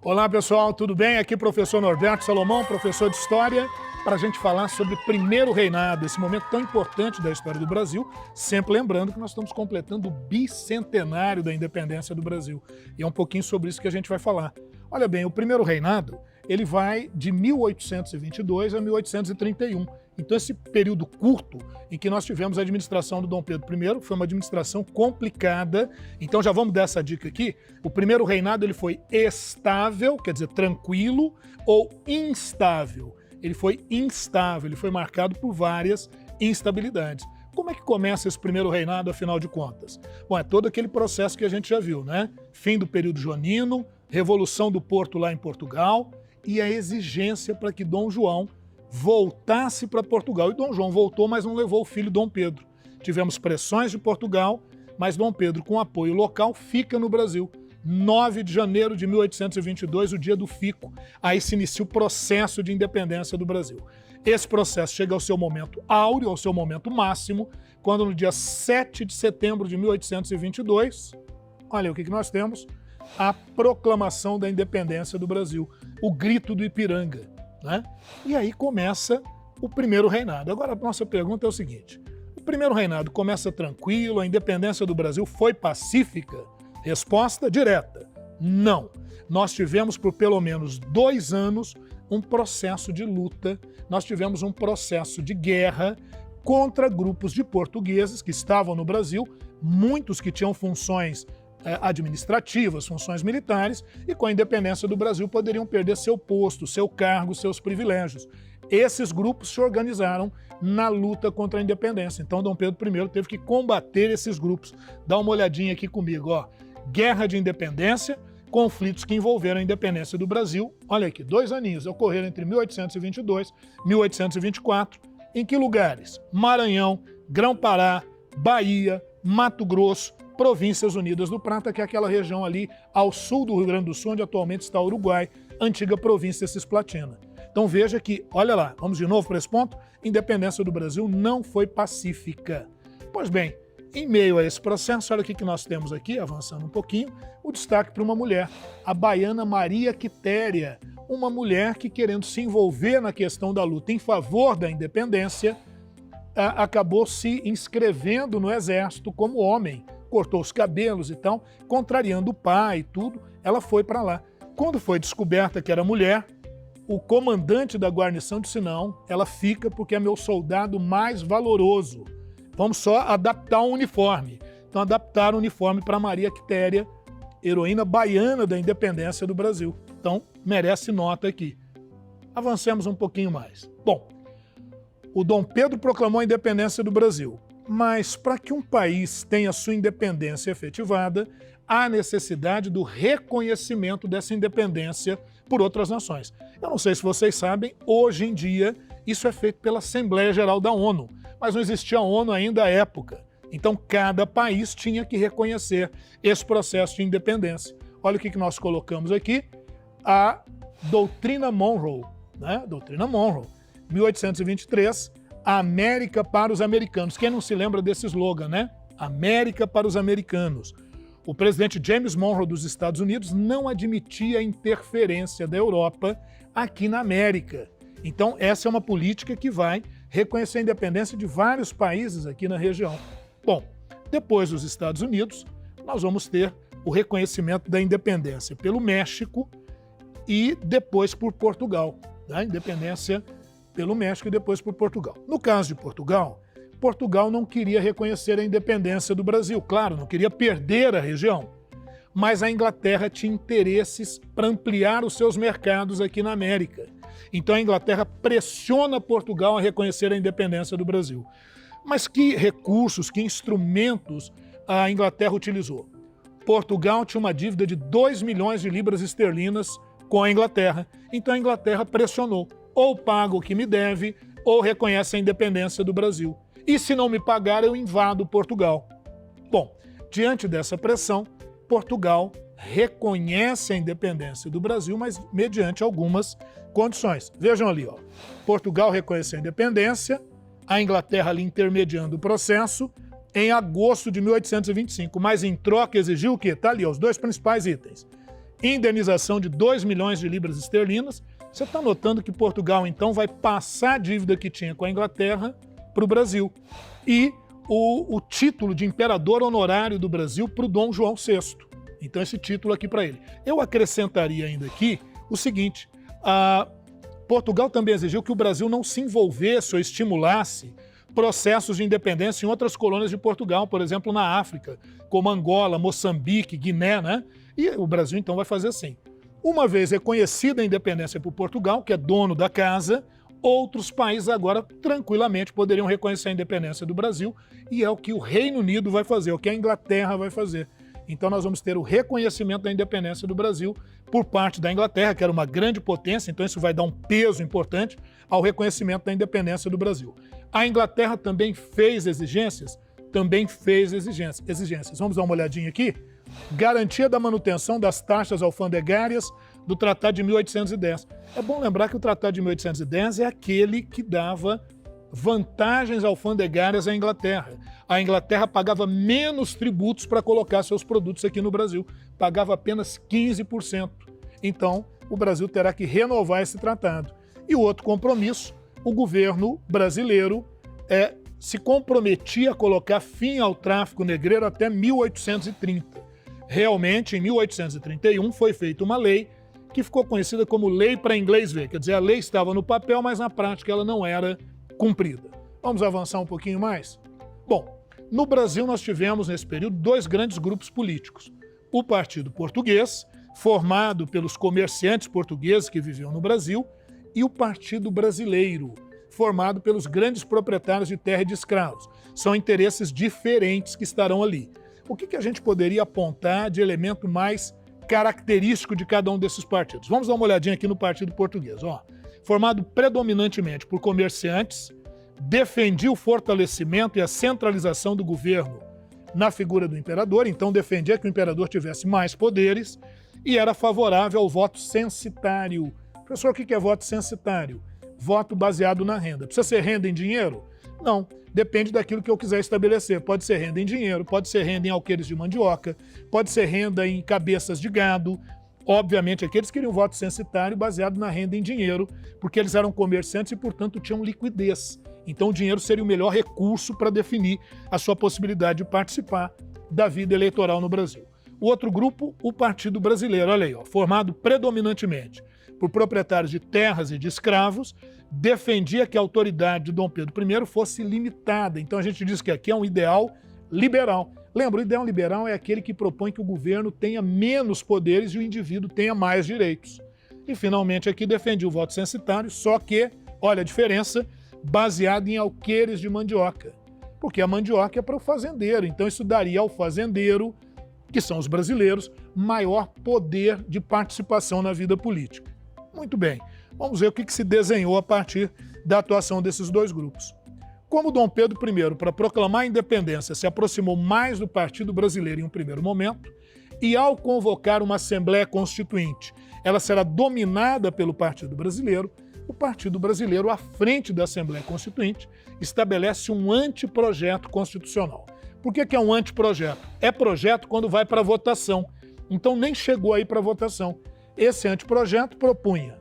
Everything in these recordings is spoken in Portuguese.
Olá pessoal, tudo bem? Aqui professor Norberto Salomão, professor de História, para a gente falar sobre o primeiro reinado, esse momento tão importante da história do Brasil, sempre lembrando que nós estamos completando o bicentenário da independência do Brasil. E é um pouquinho sobre isso que a gente vai falar. Olha bem, o primeiro reinado, ele vai de 1822 a 1831. Então esse período curto em que nós tivemos a administração do Dom Pedro I foi uma administração complicada. Então já vamos dar essa dica aqui. O primeiro reinado ele foi estável, quer dizer, tranquilo, ou instável. Ele foi instável, ele foi marcado por várias instabilidades. Como é que começa esse primeiro reinado, afinal de contas? Bom, é todo aquele processo que a gente já viu, né? Fim do período joanino, Revolução do Porto lá em Portugal e a exigência para que Dom João voltasse para Portugal. E Dom João voltou, mas não levou o filho Dom Pedro. Tivemos pressões de Portugal, mas Dom Pedro, com apoio local, fica no Brasil. 9 de janeiro de 1822, o dia do fico. Aí se inicia o processo de independência do Brasil. Esse processo chega ao seu momento áureo, ao seu momento máximo, quando no dia 7 de setembro de 1822, olha o que nós temos, a proclamação da independência do Brasil, o grito do Ipiranga, né? E aí começa o primeiro reinado. Agora a nossa pergunta é o seguinte, o primeiro reinado começa tranquilo, a independência do Brasil foi pacífica? Resposta direta, não. Nós tivemos por pelo menos 2 anos um processo de luta, nós tivemos um processo de guerra contra grupos de portugueses que estavam no Brasil, muitos que tinham funções administrativas, funções militares, e com a independência do Brasil poderiam perder seu posto, seu cargo, seus privilégios. Esses grupos se organizaram na luta contra a independência. Então Dom Pedro I teve que combater esses grupos. Dá uma olhadinha aqui comigo, ó. Guerra de independência, conflitos que envolveram a independência do Brasil. Olha aqui, 2 aninhos ocorreram entre 1822 e 1824. Em que lugares? Maranhão, Grão-Pará, Bahia, Mato Grosso, Províncias Unidas do Prata, que é aquela região ali ao sul do Rio Grande do Sul, onde atualmente está o Uruguai, antiga província Cisplatina. Então veja que, olha lá, vamos de novo para esse ponto, a independência do Brasil não foi pacífica. Pois bem, em meio a esse processo, olha o que nós temos aqui, avançando um pouquinho, o destaque para uma mulher, a baiana Maria Quitéria, uma mulher que, querendo se envolver na questão da luta em favor da independência, acabou se inscrevendo no exército como homem, cortou os cabelos e tal, contrariando o pai e tudo, ela foi para lá. Quando foi descoberta que era mulher, o comandante da guarnição disse não, ela fica porque é meu soldado mais valoroso. Vamos só adaptar um uniforme. Então adaptaram o uniforme para Maria Quitéria, heroína baiana da independência do Brasil. Então merece nota aqui. Avancemos um pouquinho mais. Bom, o Dom Pedro proclamou a independência do Brasil. Mas para que um país tenha sua independência efetivada, há necessidade do reconhecimento dessa independência por outras nações. Eu não sei se vocês sabem, hoje em dia isso é feito pela Assembleia Geral da ONU, mas não existia a ONU ainda à época. Então cada país tinha que reconhecer esse processo de independência. Olha o que nós colocamos aqui, a Doutrina Monroe, né? Doutrina Monroe, 1823, a América para os americanos. Quem não se lembra desse slogan, né? América para os americanos. O presidente James Monroe dos Estados Unidos não admitia a interferência da Europa aqui na América. Então essa é uma política que vai reconhecer a independência de vários países aqui na região. Bom, depois dos Estados Unidos, nós vamos ter o reconhecimento da independência pelo México e depois por Portugal. A independência pelo México e depois por Portugal. No caso de Portugal, Portugal não queria reconhecer a independência do Brasil, claro, não queria perder a região, mas a Inglaterra tinha interesses para ampliar os seus mercados aqui na América. Então a Inglaterra pressiona Portugal a reconhecer a independência do Brasil. Mas que recursos, que instrumentos a Inglaterra utilizou? Portugal tinha uma dívida de 2 milhões de libras esterlinas com a Inglaterra, então a Inglaterra pressionou. Ou paga o que me deve, ou reconhece a independência do Brasil. E se não me pagar, eu invado Portugal. Bom, diante dessa pressão, Portugal reconhece a independência do Brasil, mas mediante algumas condições. Vejam ali, ó. Portugal reconheceu a independência, a Inglaterra ali intermediando o processo, em agosto de 1825, mas em troca exigiu o quê? Está ali, ó, os 2 principais itens. indenização de 2 milhões de libras esterlinas. Você está notando que Portugal, então, vai passar a dívida que tinha com a Inglaterra para o Brasil. E o título de imperador honorário do Brasil para o Dom João VI. Então, esse título aqui para ele. Eu acrescentaria ainda aqui o seguinte, Portugal também exigiu que o Brasil não se envolvesse ou estimulasse processos de independência em outras colônias de Portugal, por exemplo, na África, como Angola, Moçambique, Guiné, né? E o Brasil, então, vai fazer assim. Uma vez reconhecida a independência por Portugal, que é dono da casa, outros países agora tranquilamente poderiam reconhecer a independência do Brasil, e é o que o Reino Unido vai fazer, é o que a Inglaterra vai fazer. Então nós vamos ter o reconhecimento da independência do Brasil por parte da Inglaterra, que era uma grande potência, então isso vai dar um peso importante ao reconhecimento da independência do Brasil. A Inglaterra também fez exigências? Também fez exigências. Vamos dar uma olhadinha aqui? Garantia da manutenção das taxas alfandegárias do Tratado de 1810. É bom lembrar que o Tratado de 1810 é aquele que dava vantagens alfandegárias à Inglaterra. A Inglaterra pagava menos tributos para colocar seus produtos aqui no Brasil, pagava apenas 15%. Então, o Brasil terá que renovar esse tratado. E o outro compromisso, o governo brasileiro se comprometia a colocar fim ao tráfico negreiro até 1830. Realmente, em 1831, foi feita uma lei que ficou conhecida como Lei para Inglês Ver. Quer dizer, a lei estava no papel, mas na prática ela não era cumprida. Vamos avançar um pouquinho mais? Bom, no Brasil nós tivemos nesse período 2 grandes grupos políticos. O Partido Português, formado pelos comerciantes portugueses que viviam no Brasil, e o Partido Brasileiro, formado pelos grandes proprietários de terra e de escravos. São interesses diferentes que estarão ali. O que a gente poderia apontar de elemento mais característico de cada um desses partidos? Vamos dar uma olhadinha aqui no Partido Português. Formado predominantemente por comerciantes, defendia o fortalecimento e a centralização do governo na figura do imperador, então defendia que o imperador tivesse mais poderes e era favorável ao voto censitário. Professor, o que é voto censitário? Voto baseado na renda. Precisa ser renda em dinheiro? Não. Depende daquilo que eu quiser estabelecer. Pode ser renda em dinheiro, pode ser renda em alqueires de mandioca, pode ser renda em cabeças de gado. Obviamente, aqueles queriam voto censitário baseado na renda em dinheiro, porque eles eram comerciantes e, portanto, tinham liquidez. Então, o dinheiro seria o melhor recurso para definir a sua possibilidade de participar da vida eleitoral no Brasil. O outro grupo, o Partido Brasileiro, olha aí, formado predominantemente por proprietários de terras e de escravos, defendia que a autoridade de Dom Pedro I fosse limitada. Então a gente diz que aqui é um ideal liberal. Lembra, o ideal liberal é aquele que propõe que o governo tenha menos poderes e o indivíduo tenha mais direitos. E finalmente aqui defendia o voto censitário, só que, olha a diferença, baseado em alqueires de mandioca. Porque a mandioca é para o fazendeiro, então isso daria ao fazendeiro, que são os brasileiros, maior poder de participação na vida política. Muito bem, vamos ver o que se desenhou a partir da atuação desses 2 grupos. Como Dom Pedro I, para proclamar a independência, se aproximou mais do Partido Brasileiro em um primeiro momento, e ao convocar uma Assembleia Constituinte, ela será dominada pelo Partido Brasileiro, o Partido Brasileiro, à frente da Assembleia Constituinte, estabelece um anteprojeto constitucional. Por que é um anteprojeto? É projeto quando vai para votação, então nem chegou aí para votação. Esse anteprojeto propunha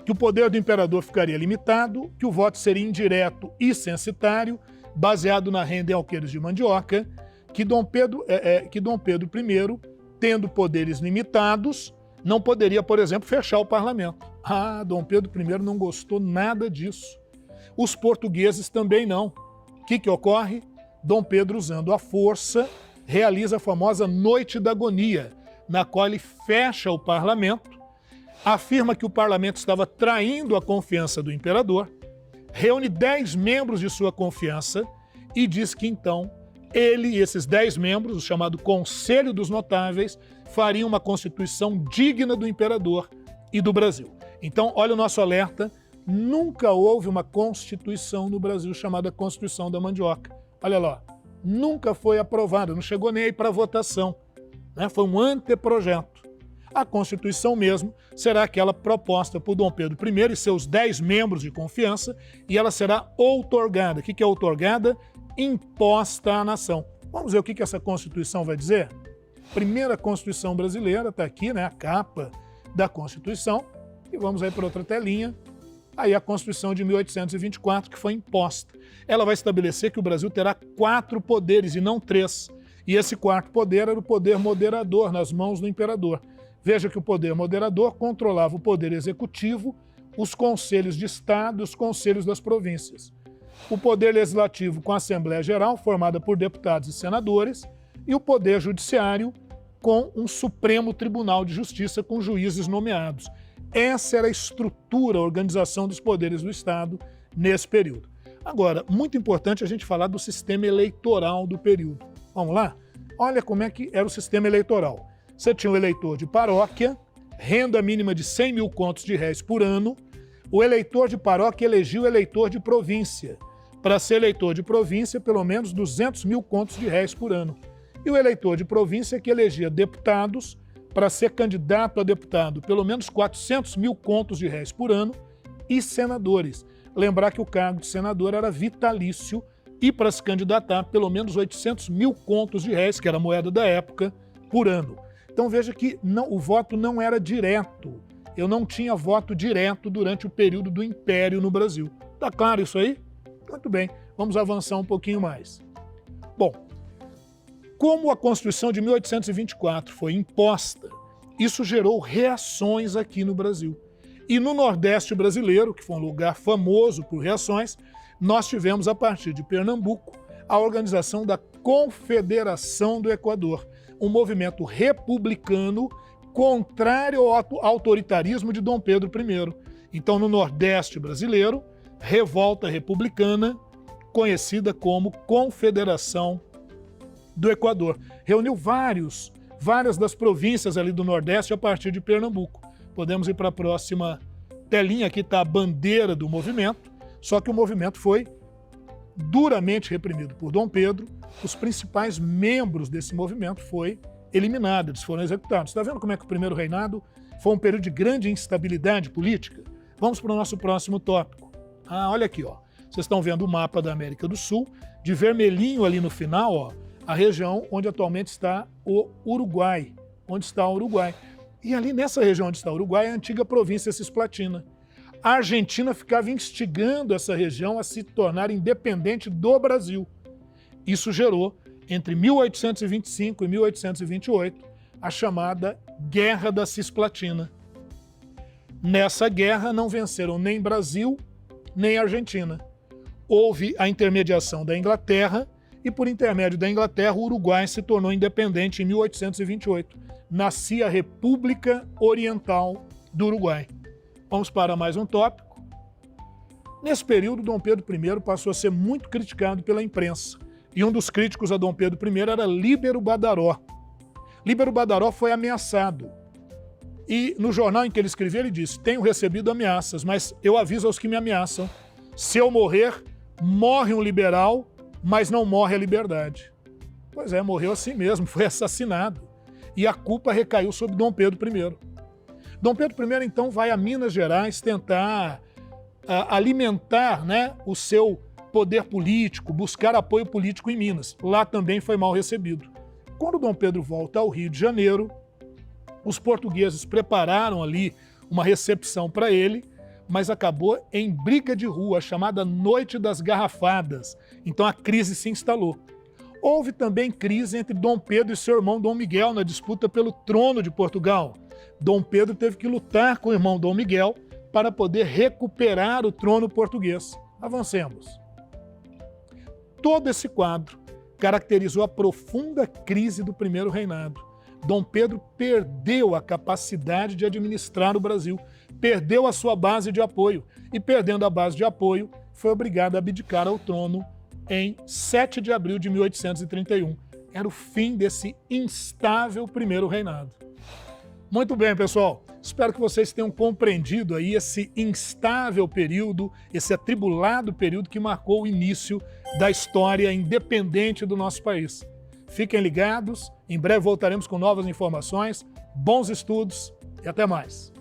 que o poder do imperador ficaria limitado, que o voto seria indireto e censitário, baseado na renda em alqueires de mandioca, que Dom Pedro I, tendo poderes limitados, não poderia, por exemplo, fechar o parlamento. Dom Pedro I não gostou nada disso. Os portugueses também não. O que ocorre? Dom Pedro, usando a força, realiza a famosa Noite da Agonia, na qual ele fecha o parlamento, afirma que o parlamento estava traindo a confiança do imperador, reúne 10 membros de sua confiança e diz que então ele e esses 10 membros, o chamado Conselho dos Notáveis, fariam uma constituição digna do imperador e do Brasil. Então, olha o nosso alerta, nunca houve uma constituição no Brasil chamada Constituição da Mandioca. Olha lá, nunca foi aprovada, não chegou nem aí para votação. Foi um anteprojeto. A Constituição mesmo será aquela proposta por Dom Pedro I e seus 10 membros de confiança, e ela será outorgada. O que é outorgada? Imposta à nação. Vamos ver o que essa Constituição vai dizer? primeira Constituição brasileira, está aqui, né, a capa da Constituição, e vamos aí para outra telinha, aí a Constituição de 1824, que foi imposta. Ela vai estabelecer que o Brasil terá 4 poderes e não 3, e esse 4º poder era o poder moderador, nas mãos do imperador. Veja que o poder moderador controlava o poder executivo, os conselhos de Estado e os conselhos das províncias. O poder legislativo com a Assembleia Geral, formada por deputados e senadores, e o poder judiciário com um Supremo Tribunal de Justiça com juízes nomeados. Essa era a estrutura, a organização dos poderes do Estado nesse período. Agora, muito importante a gente falar do sistema eleitoral do período. Vamos lá? Olha como é que era o sistema eleitoral. Você tinha o eleitor de paróquia, renda mínima de 100 mil contos de réis por ano. O eleitor de paróquia elegia o eleitor de província. Para ser eleitor de província, pelo menos 200 mil contos de réis por ano. E o eleitor de província que elegia deputados, para ser candidato a deputado, pelo menos 400 mil contos de réis por ano, e senadores. Lembrar que o cargo de senador era vitalício e para se candidatar, pelo menos 800 mil contos de réis, que era a moeda da época, por ano. Então veja que o voto não era direto. Eu não tinha voto direto durante o período do Império no Brasil. Tá claro isso aí? Muito bem, vamos avançar um pouquinho mais. Bom, como a Constituição de 1824 foi imposta, isso gerou reações aqui no Brasil. E no Nordeste brasileiro, que foi um lugar famoso por reações, nós tivemos, a partir de Pernambuco, a organização da Confederação do Equador, um movimento republicano contrário ao autoritarismo de Dom Pedro I. Então, no Nordeste brasileiro, revolta republicana, conhecida como Confederação do Equador. Reuniu várias das províncias ali do Nordeste a partir de Pernambuco. Podemos ir para a próxima telinha, aqui está a bandeira do movimento, só que o movimento foi duramente reprimido por Dom Pedro. Os principais membros desse movimento foram eliminados, eles foram executados. Está vendo como é que o primeiro reinado foi um período de grande instabilidade política? Vamos para o nosso próximo tópico. Olha aqui, ó. Vocês estão vendo o mapa da América do Sul, de vermelhinho ali no final, ó, a região onde atualmente está o Uruguai, E ali nessa região onde está o Uruguai é a antiga província Cisplatina. A Argentina ficava instigando essa região a se tornar independente do Brasil. Isso gerou, entre 1825 e 1828, a chamada Guerra da Cisplatina. Nessa guerra não venceram nem Brasil, nem Argentina. Houve a intermediação da Inglaterra e, por intermédio da Inglaterra, o Uruguai se tornou independente em 1828. Nascia a República Oriental do Uruguai. Vamos para mais um tópico. Nesse período, Dom Pedro I passou a ser muito criticado pela imprensa. E um dos críticos a Dom Pedro I era Líbero Badaró. Líbero Badaró foi ameaçado. E no jornal em que ele escreveu, ele disse: tenho recebido ameaças, mas eu aviso aos que me ameaçam. Se eu morrer, morre um liberal, mas não morre a liberdade. Pois é, morreu assim mesmo, foi assassinado. E a culpa recaiu sobre Dom Pedro I. Dom Pedro I, então, vai a Minas Gerais tentar alimentar, né, o seu poder político, buscar apoio político em Minas. Lá também foi mal recebido. Quando Dom Pedro volta ao Rio de Janeiro, os portugueses prepararam ali uma recepção para ele, mas acabou em briga de rua, a chamada Noite das Garrafadas. Então a crise se instalou. Houve também crise entre Dom Pedro e seu irmão Dom Miguel na disputa pelo trono de Portugal. Dom Pedro teve que lutar com o irmão Dom Miguel para poder recuperar o trono português. Avancemos. Todo esse quadro caracterizou a profunda crise do primeiro reinado. Dom Pedro perdeu a capacidade de administrar o Brasil, perdeu a sua base de apoio e, perdendo a base de apoio, foi obrigado a abdicar ao trono em 7 de abril de 1831. Era o fim desse instável primeiro reinado. Muito bem, pessoal. Espero que vocês tenham compreendido aí esse instável período, esse atribulado período que marcou o início da história independente do nosso país. Fiquem ligados, em breve voltaremos com novas informações, bons estudos e até mais.